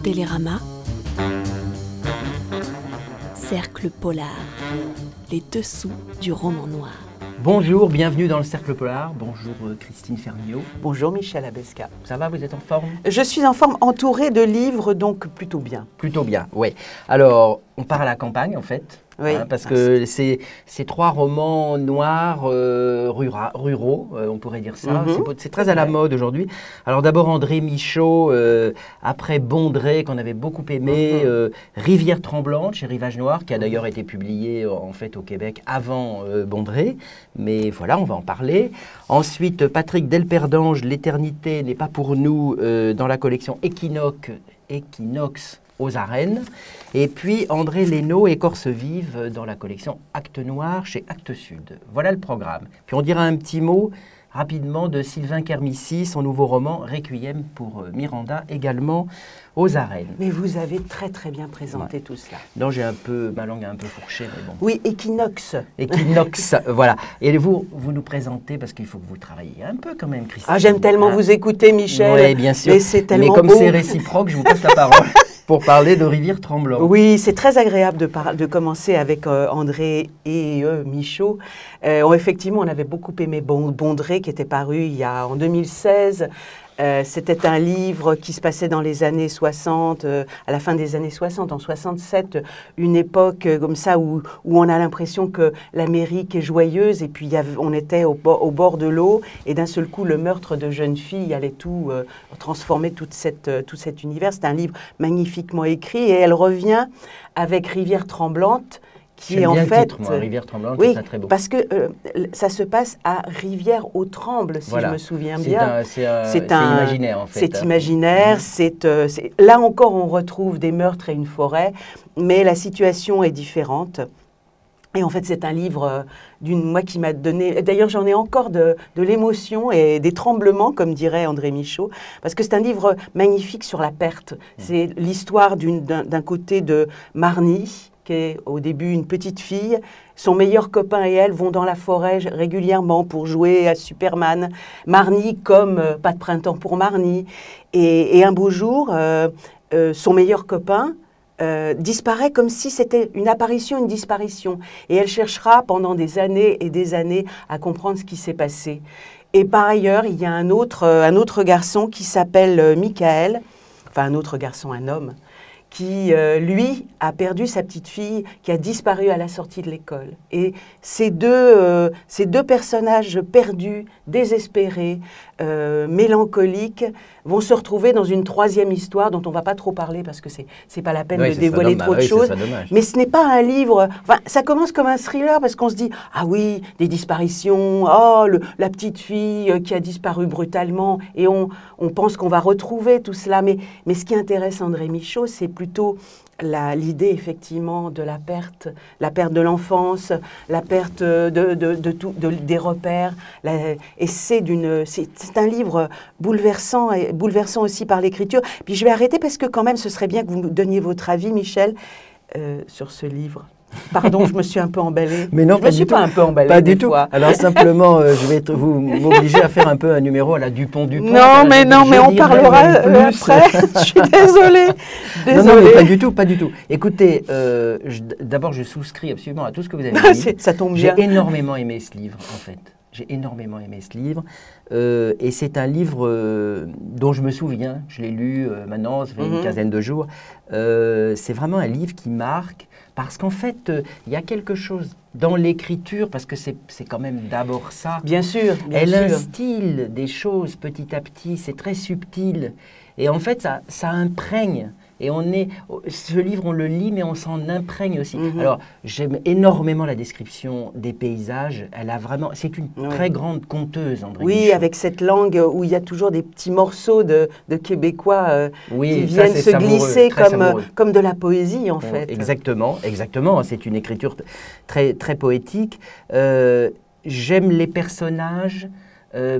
Télérama, Cercle Polar, les dessous du roman noir. Bonjour, bienvenue dans le Cercle Polar. Bonjour Christine Ferniaud. Bonjour Michel Abesca. Ça va, vous êtes en forme? Je suis en forme, entourée de livres, donc plutôt bien. Plutôt bien, oui. Alors, on part à la campagne en fait. Oui, parce que c'est trois romans noirs, ruraux, on pourrait dire ça. C'est très à la mode aujourd'hui. Alors d'abord André Michaud, après Bondrée qu'on avait beaucoup aimé, Rivière tremblante chez Rivage Noir, qui a d'ailleurs été publié en fait au Québec avant Bondrée. Mais voilà, on va en parler. Ensuite Patrick Delperdange, L'éternité n'est pas pour nous, dans la collection Équinoxe aux arènes, et puis André Leno, Écorce vive, dans la collection Actes Noirs chez Actes Sud. Voilà le programme. Puis on dira un petit mot rapidement de Sylvain Kermissi, son nouveau roman Requiem pour Miranda, également aux arènes. Mais vous avez très très bien présenté tout cela. Non, ma langue est un peu fourchée, mais bon. Oui, Équinoxe. Équinoxe, voilà. Et vous nous présentez, parce qu'il faut que vous travailliez un peu quand même, Christine. Ah, j'aime tellement vous écouter, Michel. Oui, bien sûr. Mais comme beau. c'est réciproque, je vous passe la parole. Pour parler de Rivière tremblante. Oui, c'est très agréable de commencer avec André et Michaud. Effectivement, on avait beaucoup aimé Bondrée, qui était paru en 2016. C'était un livre qui se passait dans les années 60, à la fin des années 60, en 67, une époque comme ça où on a l'impression que l'Amérique est joyeuse et puis on était au bord de l'eau et d'un seul coup le meurtre de jeunes filles allait tout transformer tout cet univers. C'est un livre magnifiquement écrit et elle revient avec Rivière tremblante. Qui est en fait, titre, moi, Rivière tremblante, oui, c'est très beau. parce que ça se passe à Rivière-aux-Trembles, si je me souviens bien. C'est imaginaire, en fait. C'est imaginaire, là encore on retrouve des meurtres et une forêt, mais la situation est différente. Et en fait, c'est un livre moi qui m'a donné... D'ailleurs, j'en ai encore de l'émotion et des tremblements, comme dirait André Michaud, parce que c'est un livre magnifique sur la perte. C'est l'histoire d'un côté de Marnie, qui est au début une petite fille. Son meilleur copain et elle vont dans la forêt régulièrement pour jouer à Superman. Marnie comme Pas de printemps pour Marnie. Et un beau jour, son meilleur copain disparaît comme si c'était une apparition, une disparition. Et elle cherchera pendant des années et des années à comprendre ce qui s'est passé. Et par ailleurs, il y a un autre garçon qui s'appelle Michael, enfin un autre garçon, un homme, qui, lui, a perdu sa petite fille qui a disparu à la sortie de l'école. Et ces deux personnages perdus, désespérés, mélancoliques, vont se retrouver dans une troisième histoire dont on ne va pas trop parler parce que c'est pas la peine de dévoiler trop de choses. Mais ce n'est pas un livre... Enfin, ça commence comme un thriller parce qu'on se dit « Ah oui, des disparitions, oh, la petite fille qui a disparu brutalement. » Et on pense qu'on va retrouver tout cela. Mais ce qui intéresse André Michaud, c'est plutôt l'idée effectivement de la perte de l'enfance, la perte des repères. Et c'est un livre bouleversant aussi par l'écriture. Puis je vais arrêter parce que quand même ce serait bien que vous donniez votre avis, Michel, sur ce livre. Pardon, je me suis un peu emballée. Mais non, je me suis pas un peu emballée. Pas du tout. Alors simplement, je vais m'obliger à faire un peu un numéro à la Dupont-Dupont. Non, mais on parlera après. Je suis désolée. Non, mais pas du tout. Écoutez, d'abord, je souscris absolument à tout ce que vous avez dit. Ça tombe bien. J'ai énormément aimé ce livre, en fait. J'ai énormément aimé ce livre. Et c'est un livre dont je me souviens. Je l'ai lu maintenant, ça fait une quinzaine de jours. C'est vraiment un livre qui marque. Parce qu'en fait, il y a quelque chose dans l'écriture, parce que c'est quand même d'abord ça. Bien sûr. Elle instille des choses petit à petit, c'est très subtil. Et en fait, ça imprègne. Et ce livre, on le lit, mais on s'en imprègne aussi. Alors, j'aime énormément la description des paysages. C'est une très grande conteuse, André Michaud. Avec cette langue où il y a toujours des petits morceaux de québécois qui viennent se glisser comme de la poésie, en fait. Exactement. C'est une écriture très, très poétique. J'aime les personnages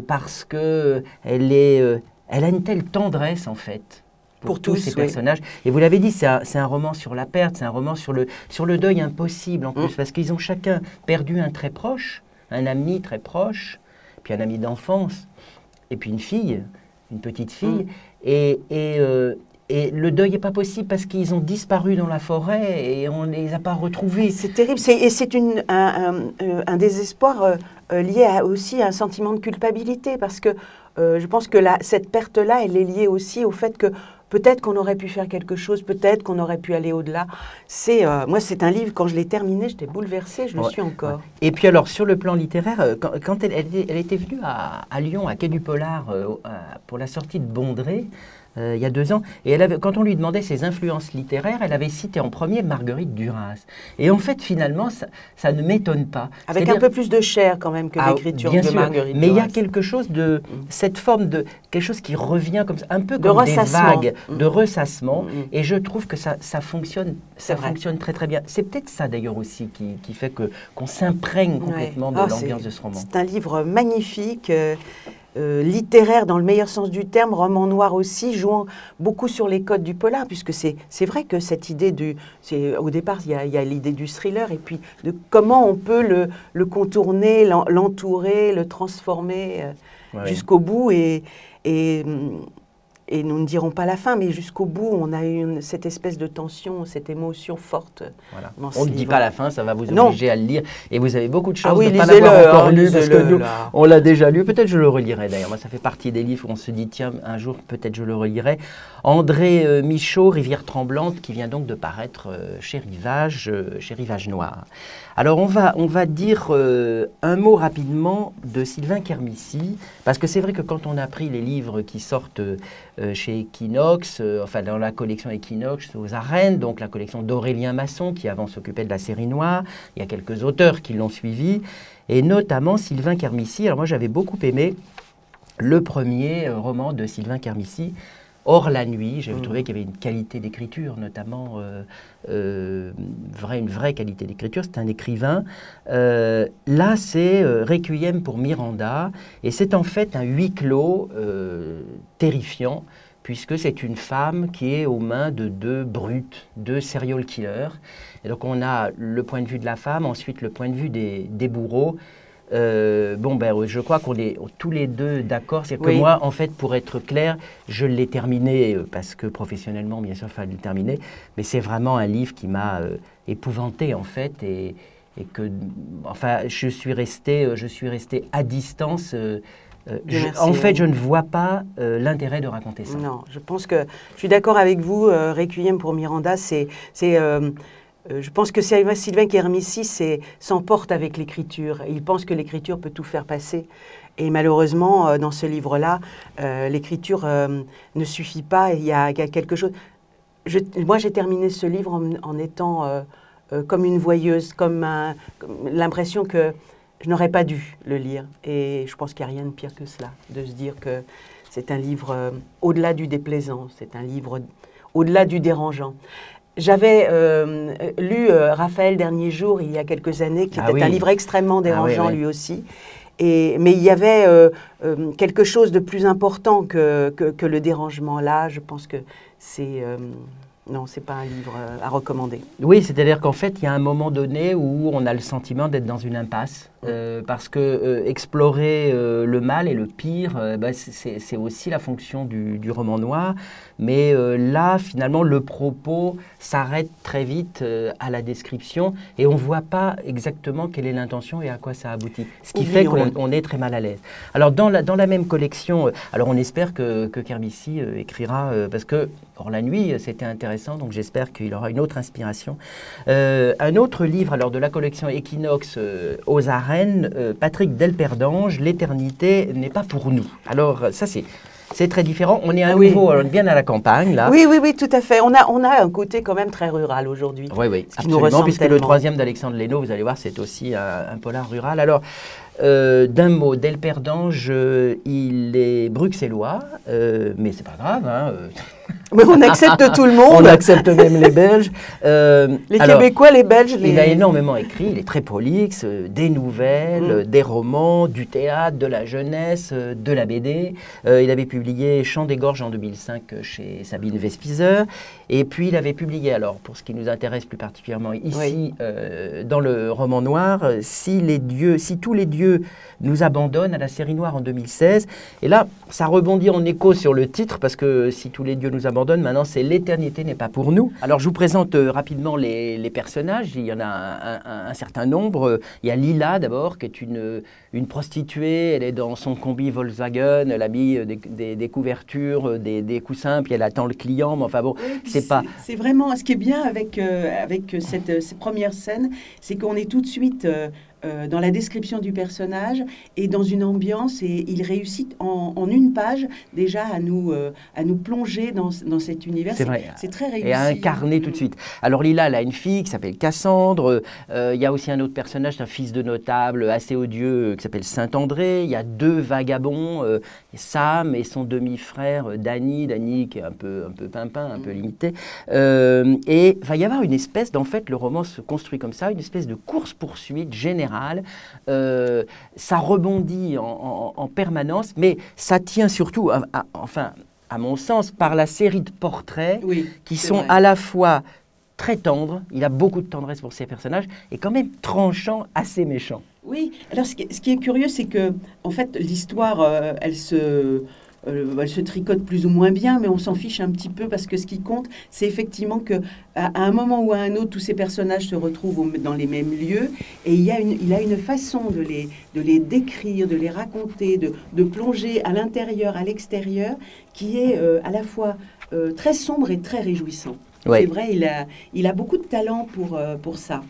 parce qu'elle a une telle tendresse, en fait. Pour tous ces personnages. Et vous l'avez dit, c'est un roman sur la perte, c'est un roman sur le deuil impossible en plus, parce qu'ils ont chacun perdu un très proche, un ami très proche, puis un ami d'enfance, et puis une petite fille. Et Et le deuil n'est pas possible parce qu'ils ont disparu dans la forêt et on ne les a pas retrouvés. C'est terrible. Et c'est un désespoir lié aussi à un sentiment de culpabilité parce que je pense que cette perte-là, elle est liée aussi au fait que peut-être qu'on aurait pu faire quelque chose, peut-être qu'on aurait pu aller au-delà. Moi, c'est un livre, quand je l'ai terminé, j'étais bouleversée, je le suis encore. Ouais. Et puis alors, sur le plan littéraire, quand elle était venue à Lyon, à Quai du Polar, pour la sortie de Bondrée, il y a 2 ans, et quand on lui demandait ses influences littéraires, elle avait cité en premier Marguerite Duras. Et en fait, finalement, ça ne m'étonne pas. Avec un peu plus de chair quand même que l'écriture de Marguerite Duras. Mais il y a quelque chose de cette forme de quelque chose qui revient comme ça, un peu comme des vagues de ressassement. Et je trouve que ça fonctionne, fonctionne très très bien. C'est peut-être ça d'ailleurs aussi qui fait qu'on s'imprègne complètement de l'ambiance de ce roman. C'est un livre magnifique. Littéraire dans le meilleur sens du terme, roman noir aussi, jouant beaucoup sur les codes du polar, puisque c'est vrai que cette idée au départ, il y a l'idée du thriller, et puis de comment on peut le contourner, l'entourer, le transformer jusqu'au bout, et nous ne dirons pas la fin, mais jusqu'au bout, on a eu cette espèce de tension, cette émotion forte. Voilà. On ne dit pas la fin, ça va vous obliger à le lire. Et vous avez beaucoup de chance de ne pas l'avoir encore lu, parce que nous, on l'a déjà lu. Peut-être je le relirai d'ailleurs. Moi, ça fait partie des livres où on se dit, tiens, un jour, peut-être je le relirai. André Michaud, Rivière tremblante, qui vient donc de paraître chez Rivage Noir. Alors, on va dire un mot rapidement de Sylvain Kermissi, parce que c'est vrai que quand on a pris les livres qui sortent chez Equinox, enfin dans la collection Equinox aux Arènes, donc la collection d'Aurélien Masson, qui avant s'occupait de la série noire, il y a quelques auteurs qui l'ont suivi, et notamment Sylvain Kermissi. Alors moi, j'avais beaucoup aimé le premier roman de Sylvain Kermissi, Hors la nuit. J'avais trouvé qu'il y avait une qualité d'écriture, notamment une vraie qualité d'écriture. C'est un écrivain. Là, c'est Requiem pour Miranda. Et c'est en fait un huis clos terrifiant, puisque c'est une femme qui est aux mains de 2 brutes, 2 serial killers. Et donc, on a le point de vue de la femme, ensuite le point de vue des bourreaux. Je crois qu'on est tous les deux d'accord. C'est que moi, en fait, pour être clair, je l'ai terminé parce que professionnellement, bien sûr, il fallait le terminer. Mais c'est vraiment un livre qui m'a épouvanté, en fait, et que, enfin, je suis resté à distance. En fait, je ne vois pas l'intérêt de raconter ça. Non, je pense que je suis d'accord avec vous. Requiem pour Miranda, je pense que Sylvain Kermissi s'emporte avec l'écriture. Il pense que l'écriture peut tout faire passer. Et malheureusement, dans ce livre-là, l'écriture ne suffit pas. Il y a quelque chose... Moi, j'ai terminé ce livre en étant comme une voyeuse, comme l'impression que je n'aurais pas dû le lire. Et je pense qu'il n'y a rien de pire que cela, de se dire que c'est un livre au-delà du déplaisant, c'est un livre au-delà du dérangeant. J'avais lu Raphaël Dernier Jour il y a quelques années, qui était un livre extrêmement dérangeant lui aussi. Mais il y avait quelque chose de plus important que le dérangement. Là, je pense que c'est... non, ce n'est pas un livre à recommander. Oui, c'est-à-dire qu'en fait, il y a un moment donné où on a le sentiment d'être dans une impasse. Parce que explorer le mal et le pire, c'est aussi la fonction du roman noir. Mais là, finalement, le propos s'arrête très vite à la description et on ne voit pas exactement quelle est l'intention et à quoi ça aboutit. Ce qui fait qu'on est très mal à l'aise. Alors, dans la même collection, alors on espère que Kermissi écrira, parce que Hors la nuit, c'était intéressant, donc j'espère qu'il aura une autre inspiration. Un autre livre, alors de la collection Equinox aux Arènes, Patrick Delperdange, L'éternité n'est pas pour nous. Alors ça c'est très différent. On est à nouveau bien à la campagne là. Oui, tout à fait. On a un côté quand même très rural aujourd'hui. Oui, absolument, puisque le troisième d'Alexandre Leynaud, vous allez voir, c'est aussi un polar rural. Alors, d'un mot, Delperdange, il est bruxellois, mais c'est pas grave, hein. Mais on accepte tout le monde. On accepte même les Belges. Les Québécois, les Belges. Il a énormément écrit, il est très prolixe, des nouvelles, des romans, du théâtre, de la jeunesse, de la BD. Il avait publié Chant des gorges en 2005 chez Sabine Vespizer. Et puis il avait publié, alors pour ce qui nous intéresse plus particulièrement ici, dans le roman noir, si tous les dieux nous abandonnent, à la série noire en 2016. Et là, ça rebondit en écho sur le titre, parce que si tous les dieux nous abandonnent, abandonne. Maintenant, c'est l'éternité n'est pas pour nous. Alors, je vous présente rapidement les personnages. Il y en a un certain nombre. Il y a Lila, d'abord, qui est une prostituée. Elle est dans son combi Volkswagen. Elle a mis des couvertures, des coussins, puis elle attend le client. Mais enfin bon, c'est pas... C'est vraiment... Ce qui est bien avec cette première scène, c'est qu'on est tout de suite... dans la description du personnage et dans une ambiance, et il réussit en une page déjà à nous plonger dans cet univers. C'est très réussi. Et à incarner tout de suite. Alors Lila, elle a une fille qui s'appelle Cassandre. Il y a aussi un autre personnage, un fils de notable assez odieux qui s'appelle Saint-André. Il y a deux vagabonds, Sam et son demi-frère Danny qui est un peu pimpin, un peu limité. Et il va y avoir une espèce, en fait, le roman se construit comme ça, une espèce de course-poursuite générale. Ça rebondit en permanence, mais ça tient surtout, à mon sens, par la série de portraits qui sont à la fois très tendres, il a beaucoup de tendresse pour ses personnages, et quand même tranchants, assez méchants. Oui, alors ce qui est curieux, c'est que, en fait, l'histoire, elle se tricote plus ou moins bien, mais on s'en fiche un petit peu parce que ce qui compte, c'est effectivement qu'à un moment ou à un autre, tous ces personnages se retrouvent dans les mêmes lieux et il a une façon de les décrire, de les raconter, de plonger à l'intérieur, à l'extérieur, qui est à la fois très sombre et très réjouissant. Ouais. C'est vrai, il a beaucoup de talent pour ça.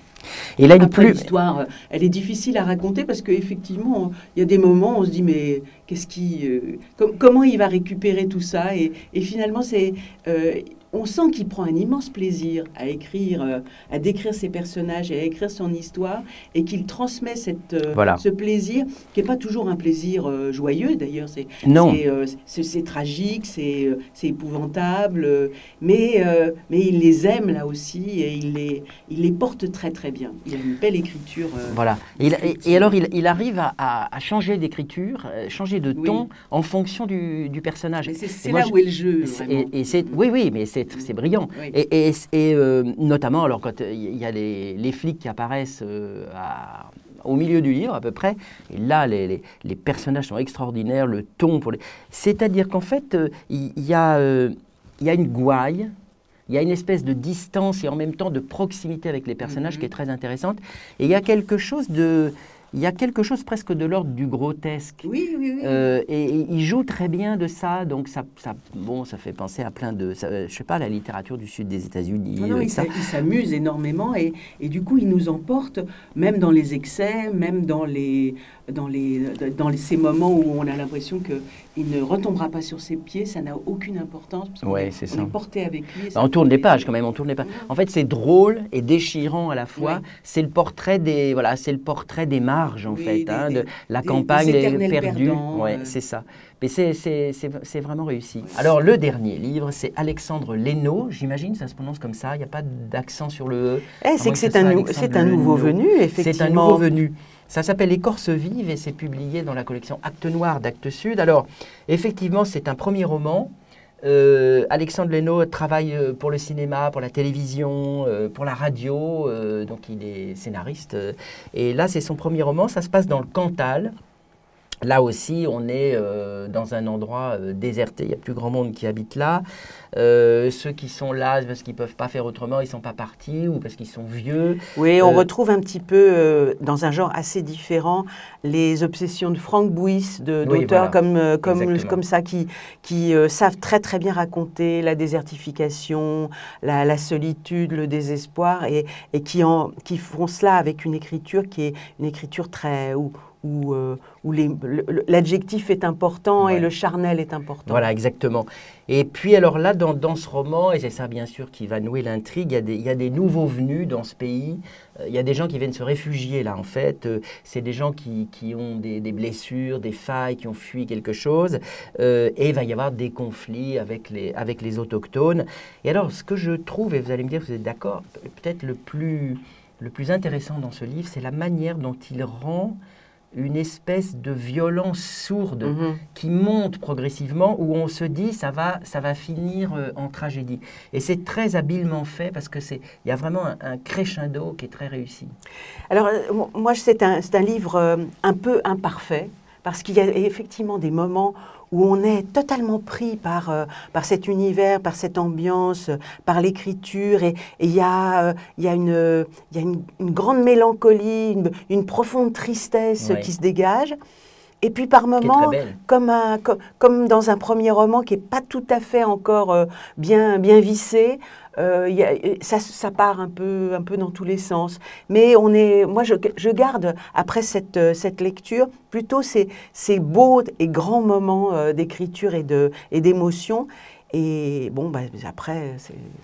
Et là, l'histoire, elle est difficile à raconter parce qu'effectivement, il y a des moments où on se dit mais comment il va récupérer tout ça et finalement, on sent qu'il prend un immense plaisir à écrire, à décrire ses personnages et à écrire son histoire et qu'il transmet ce plaisir qui n'est pas toujours un plaisir joyeux d'ailleurs. C'est tragique, c'est épouvantable, mais il les aime là aussi et il les porte très très bien. Il a une belle écriture. Voilà. Et alors il arrive à changer d'écriture, changer de ton en fonction du personnage. C'est là où est le jeu. Oui, mais c'est brillant. Oui. Et notamment, alors, quand il y a les flics qui apparaissent au milieu du livre, à peu près, et là, les personnages sont extraordinaires, le ton... C'est-à-dire qu'en fait, il y a une gouaille, il y a une espèce de distance et en même temps de proximité avec les personnages qui est très intéressante. Et il y a quelque chose presque de l'ordre du grotesque. Oui. Et il joue très bien de ça, donc ça fait penser à plein de, je sais pas, la littérature du sud des États-Unis. Non, il s'amuse énormément et du coup il nous emporte, même dans les excès, même dans ces moments où on a l'impression qu'il ne retombera pas sur ses pieds, ça n'a aucune importance. Parce qu'on est porté avec lui. On tourne les pages quand même, on tourne les pages. En fait, c'est drôle et déchirant à la fois. Oui. C'est le portrait des marges, en fait, de la campagne perdue. C'est ça. Mais c'est vraiment réussi. Alors, le dernier livre, c'est Alexandre Leno. J'imagine, ça se prononce comme ça. Il n'y a pas d'accent sur le E. C'est que c'est un nouveau venu, effectivement. C'est un nouveau venu. Ça s'appelle Écorce vive et c'est publié dans la collection Actes Noirs d'Actes Sud. Alors, effectivement, c'est un premier roman. Alexandre Leno travaille pour le cinéma, pour la télévision, pour la radio, donc il est scénariste. Et là, c'est son premier roman, ça se passe dans le Cantal. Là aussi, on est dans un endroit déserté, il n'y a plus grand monde qui habite là. Ceux qui sont là, parce qu'ils ne peuvent pas faire autrement, ils ne sont pas partis ou parce qu'ils sont vieux. Oui, on retrouve un petit peu, dans un genre assez différent, les obsessions de Franck Bouys, d'auteurs comme ça, qui savent très très bien raconter la désertification, la solitude, le désespoir, et qui font cela avec une écriture qui est une écriture très... où l'adjectif est important et le charnel est important. Voilà, exactement. Et puis alors là, dans ce roman, et c'est ça bien sûr qui va nouer l'intrigue, il y a des nouveaux venus dans ce pays. Il y a des gens qui viennent se réfugier là, en fait. C'est des gens qui ont des blessures, des failles, qui ont fui quelque chose. Et il va y avoir des conflits avec les autochtones. Et alors, ce que je trouve, et vous allez me dire, vous êtes d'accord, peut-être le plus intéressant dans ce livre, c'est la manière dont il rend une espèce de violence sourde qui monte progressivement, où on se dit ça va finir en tragédie. Et c'est très habilement fait parce qu'il y a vraiment un crescendo qui est très réussi. Alors moi, c'est un livre un peu imparfait, parce qu'il y a effectivement des moments où on est totalement pris par cet univers, par cette ambiance, par l'écriture, et il y a une grande mélancolie, une profonde tristesse qui se dégage. Et puis par moments, comme dans un premier roman qui n'est pas tout à fait encore bien vissé, ça part un peu dans tous les sens. Mais moi, je garde après cette lecture plutôt ces beaux et grands moments d'écriture et d'émotion. Et bon, après,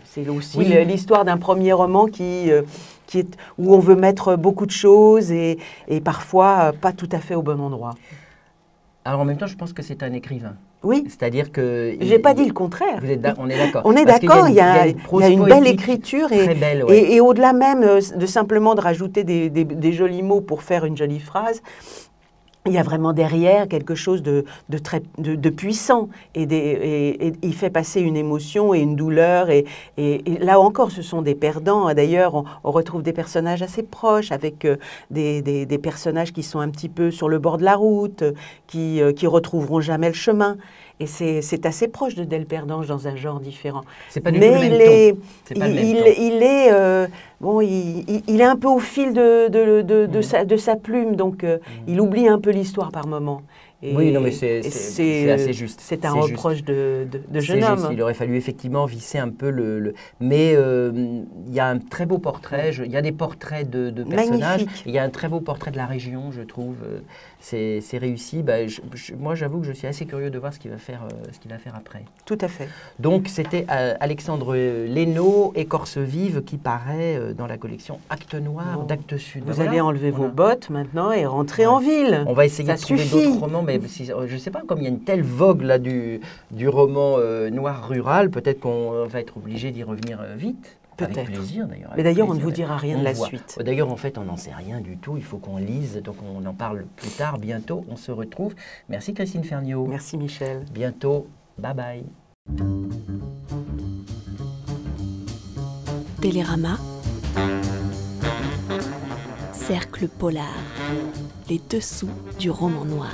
c'est aussi l'histoire d'un premier roman où on veut mettre beaucoup de choses et parfois pas tout à fait au bon endroit. Alors en même temps, je pense que c'est un écrivain. Oui. C'est-à-dire que... Je n'ai pas dit le contraire. On est d'accord. On est d'accord, il y a une belle écriture et au-delà même de simplement de rajouter des jolis mots pour faire une jolie phrase, il y a vraiment derrière quelque chose de puissant et il fait passer une émotion et une douleur et là encore ce sont des perdants. D'ailleurs on retrouve des personnages assez proches avec des personnages qui sont un petit peu sur le bord de la route, qui retrouveront jamais le chemin. Et c'est assez proche de Delperdange dans un genre différent. C'est pas du tout le même ton. Il est un peu au fil de sa plume, donc il oublie un peu l'histoire par moment. Oui, non, mais c'est assez juste. C'est un reproche de jeune homme. Juste. Il aurait fallu effectivement visser un peu Mais il y a un très beau portrait, il y a des portraits de personnages. Il y a un très beau portrait de la région, je trouve. C'est réussi. Moi, j'avoue que je suis assez curieux de voir ce qu'il va faire après. Tout à fait. Donc, c'était Alexandre Leynaud, Écorce vive, qui paraît dans la collection Actes Noirs d'Actes Sud. Vous allez enlever vos bottes maintenant et rentrer en ville. On va essayer de trouver d'autres romans, mais je ne sais pas, comme il y a une telle vogue là du roman noir rural, peut-être qu'on va être obligé d'y revenir vite. Peut-être. Avec plaisir d'ailleurs. Mais d'ailleurs, on ne vous dira rien de la suite. D'ailleurs, en fait, on n'en sait rien du tout. Il faut qu'on lise, donc on en parle plus tard, bientôt. On se retrouve. Merci Christine Ferniaud. Merci Michel. Bientôt. Bye bye. Télérama. Cercle polar. Les dessous du roman noir.